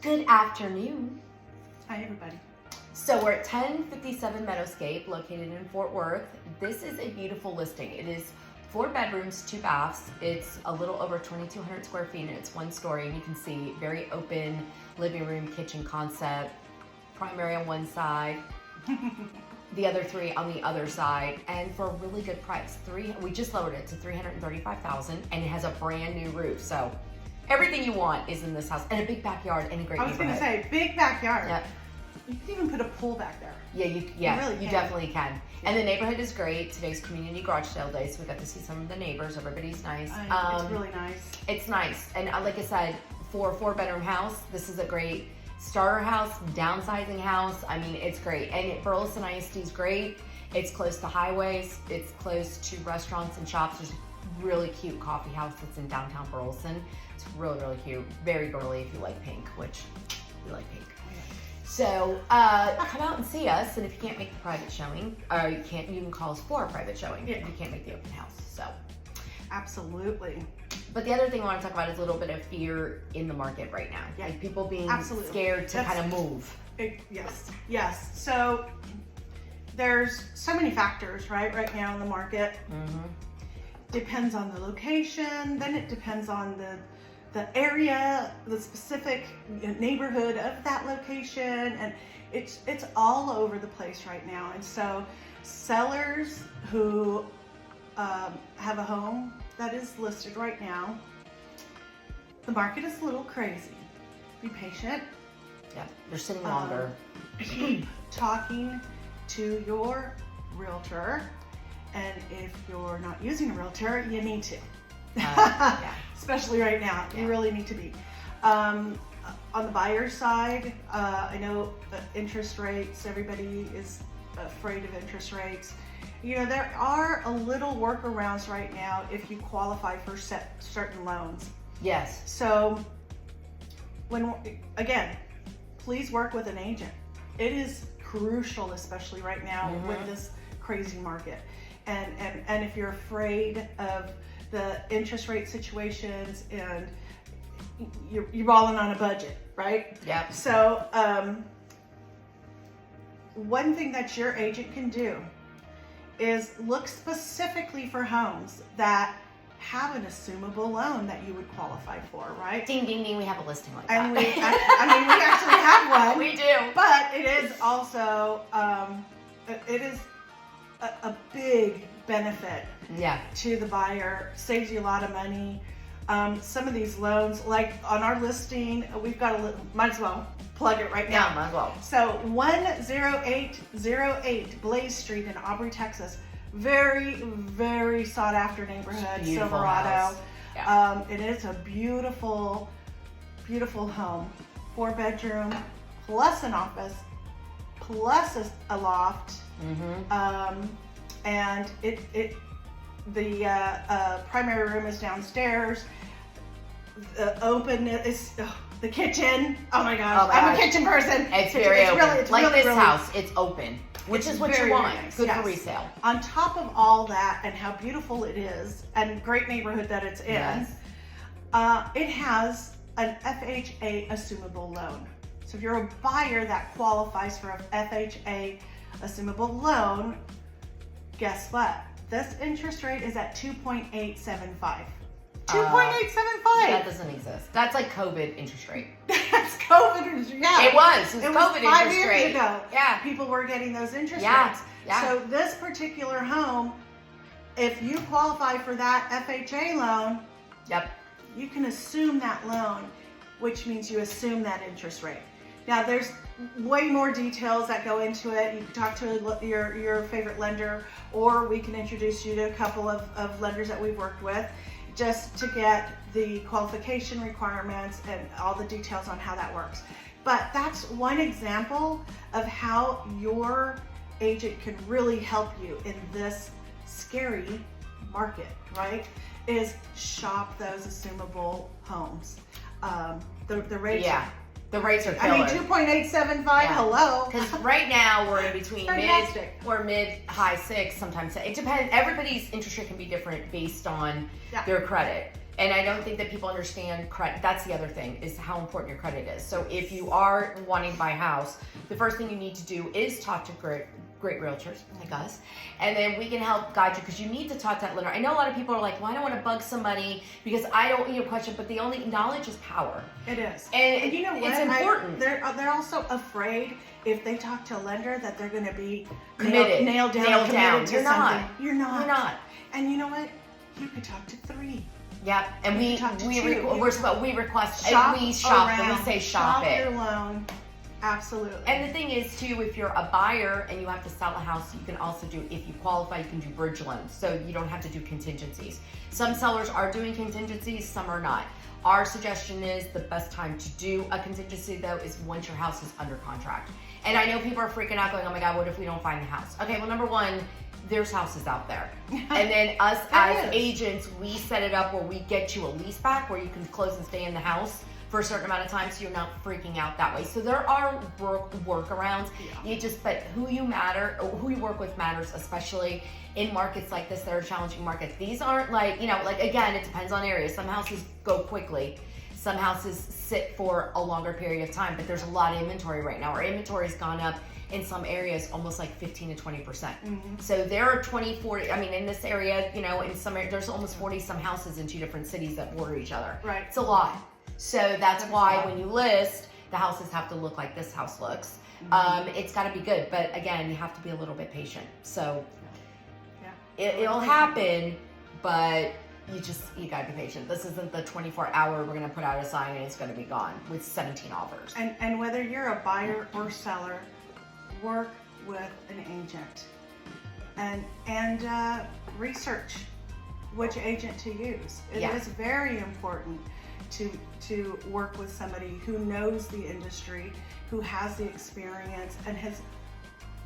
Good afternoon. Hi, everybody. So we're at 1057 Meadowscape, located in Fort Worth. This is a beautiful listing. It is 4 bedrooms, 2 baths. It's a little over 2,200 square feet and it's 1 story. And you can see very open living room, kitchen concept, primary on one side, the other 3 on the other side, and for a really good price. We just lowered it to $335,000, and it has a brand new roof. So everything you want is in this house, and a big backyard and a great neighborhood. I was going to say, big backyard. Yep. You can even put a pool back there. Yeah, you really definitely can. Yeah. And the neighborhood is great. Today's community garage sale day, so we got to see some of the neighbors. Everybody's nice. It's really nice. It's nice, and like I said, for a 4-bedroom house, this is a great starter house, downsizing house. I mean, it's great. And Burleson ISD is great. It's close to highways. It's close to restaurants and shops. There's a really cute coffee house that's in downtown Burleson. It's really, really cute. Very girly if you like pink, which we like pink. So come out and see us, and if you can't make the private showing, you can call us for a private showing if you can't make the open house. So absolutely. But the other thing I want to talk about is a little bit of fear in the market right now. Yeah. Like people being Absolutely. scared to kind of move. Yes. So there's so many factors, right now in the market. Mm-hmm. Depends on the location, then it depends on the area, the specific neighborhood of that location, and it's all over the place right now. And so sellers who have a home that is listed right now, the market is a little crazy. Be patient. Yeah, they're sitting longer. Keep talking to your realtor, and if you're not using a realtor, you need to. Yeah. Especially right now, you really need to be. On the buyer side, I know interest rates, everybody is afraid of interest rates. You know, there are a little workarounds right now if you qualify for certain loans. Yes. So, again, please work with an agent. It is crucial, especially right now with this crazy market. And if you're afraid of the interest rate situations and you're balling on a budget, right? Yeah. So one thing that your agent can do is look specifically for homes that have an assumable loan that you would qualify for, right? Ding, ding, ding, we have a listing like And that. we actually have one. We do. But it is also, it is a big benefit to the buyer, saves you a lot of money. Some of these loans, like on our listing, we've got might as well plug it right now. Yeah, might as well. So 10808 Blaze Street in Aubrey, Texas. Very, very sought after neighborhood, Beautiful Silverado. house. Yeah. It is a beautiful, beautiful home. 4-bedroom, plus an office, plus a loft. And the primary room is downstairs. The open is the kitchen. Oh my gosh, I'm a kitchen person. It's very open. It's like really, this house, it's open, which is what you want. Nice. Good for resale. On top of all that, and how beautiful it is, and great neighborhood that it's in, it has an FHA assumable loan. So if you're a buyer that qualifies for a FHA assumable loan, guess what? This interest rate is at 2.875. 2.875. That doesn't exist. That's like COVID interest rate. That's COVID. Yeah. It was COVID 5 interest years rate. ago. Yeah. People were getting those interest Yeah. rates. Yeah. So this particular home, if you qualify for that FHA loan, you can assume that loan, which means you assume that interest rate. Now there's way more details that go into it. You can talk to your favorite lender, or we can introduce you to a couple of lenders that we've worked with, just to get the qualification requirements and all the details on how that works. But that's one example of how your agent can really help you in this scary market, right? Is shop those assumable homes. The rates. Yeah. The rates are killer. I mean, 2.875. Hello. Because right now we're in between Fantastic. mid high 6. Sometimes it depends. Everybody's interest rate can be different based on their credit. And I don't think that people understand credit. That's the other thing, is how important your credit is. So if you are wanting to buy a house, the first thing you need to do is talk to great realtors like us, and then we can help guide you, because you need to talk to that lender. I know a lot of people are like, well, I don't want to bug somebody because I don't question, but the only knowledge is power. It is. And you know what? It's important. They're also afraid if they talk to a lender that they're going to be committed, nailed down. You're not. You're not. You're not. And you know what? You could talk to 3. Yep, and we request, shop and we shop, around, and we say shop it. your loan. Absolutely. And the thing is too, if you're a buyer and you have to sell a house, you can also do, if you qualify, you can do bridge loans. So you don't have to do contingencies. Some sellers are doing contingencies, some are not. Our suggestion is the best time to do a contingency though is once your house is under contract. And I know people are freaking out going, oh my God, what if we don't find the house? Okay, well, number one, there's houses out there. And then us as agents, we set it up where we get you a lease back where you can close and stay in the house for a certain amount of time, so you're not freaking out that way. So there are workarounds. But who you work with matters, especially in markets like this that are challenging markets. These aren't like, again, it depends on areas. Some houses go quickly. Some houses sit for a longer period of time, but there's a lot of inventory right now. Our inventory's gone up in some areas almost like 15 to 20%. So there are 20, 40, in this area, in some areas, there's almost 40 some houses in 2 different cities that border each other. Right. It's a lot. So that's why when you list, the houses have to look like this house looks. It's got to be good, but again, you have to be a little bit patient. So it'll happen, but you got to be patient. This isn't the 24-hour we're going to put out a sign and it's going to be gone with 17 offers. And whether you're a buyer or seller, work with an agent and research which agent to use. It is very important to work with somebody who knows the industry, who has the experience, and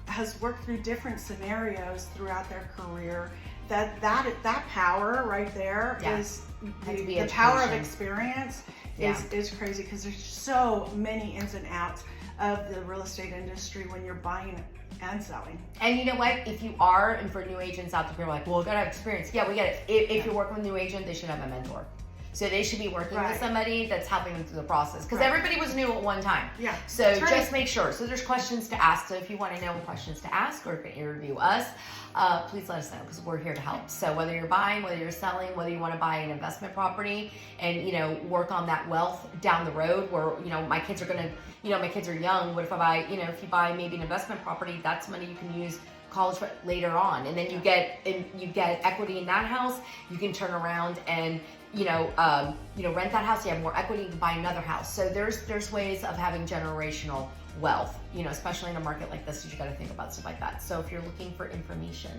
has worked through different scenarios throughout their career. That power right there is the power of experience is crazy, because there's so many ins and outs of the real estate industry when you're buying and selling. And you know what? If you are, and for new agents out there, people are like, well, we gotta have experience. Yeah, we get it. If you're working with a new agent, they should have a mentor. So they should be working with somebody that's helping them through the process, because everybody was new at one time. Yeah. So just make sure. So there's questions to ask. So if you want to know what questions to ask or to interview us, please let us know, because we're here to help. So whether you're buying, whether you're selling, whether you want to buy an investment property and work on that wealth down the road, where my kids are gonna, my kids are young. What if I buy, if you buy maybe an investment property, that's money you can use college later on, and then you get equity in that house. You can turn around and rent that house. You have more equity to buy another house. So there's ways of having generational wealth, especially in a market like this. You got to think about stuff like that. So if you're looking for information,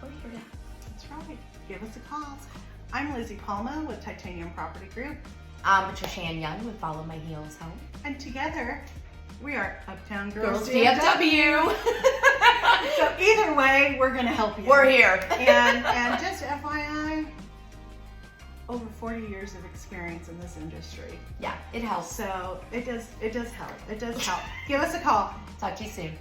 we're here to help. That's right. Give us a call. I'm Lizzy Palma with Titanium Property Group. I'm Patricia Young with Follow My Heels Home. And together, we are Uptown Girls DFW. So either way, we're going to help you. We're here. and just FYI, over 40 years of experience in this industry. Yeah, it helps. So it does help. It does help. Give us a call. Talk to you soon.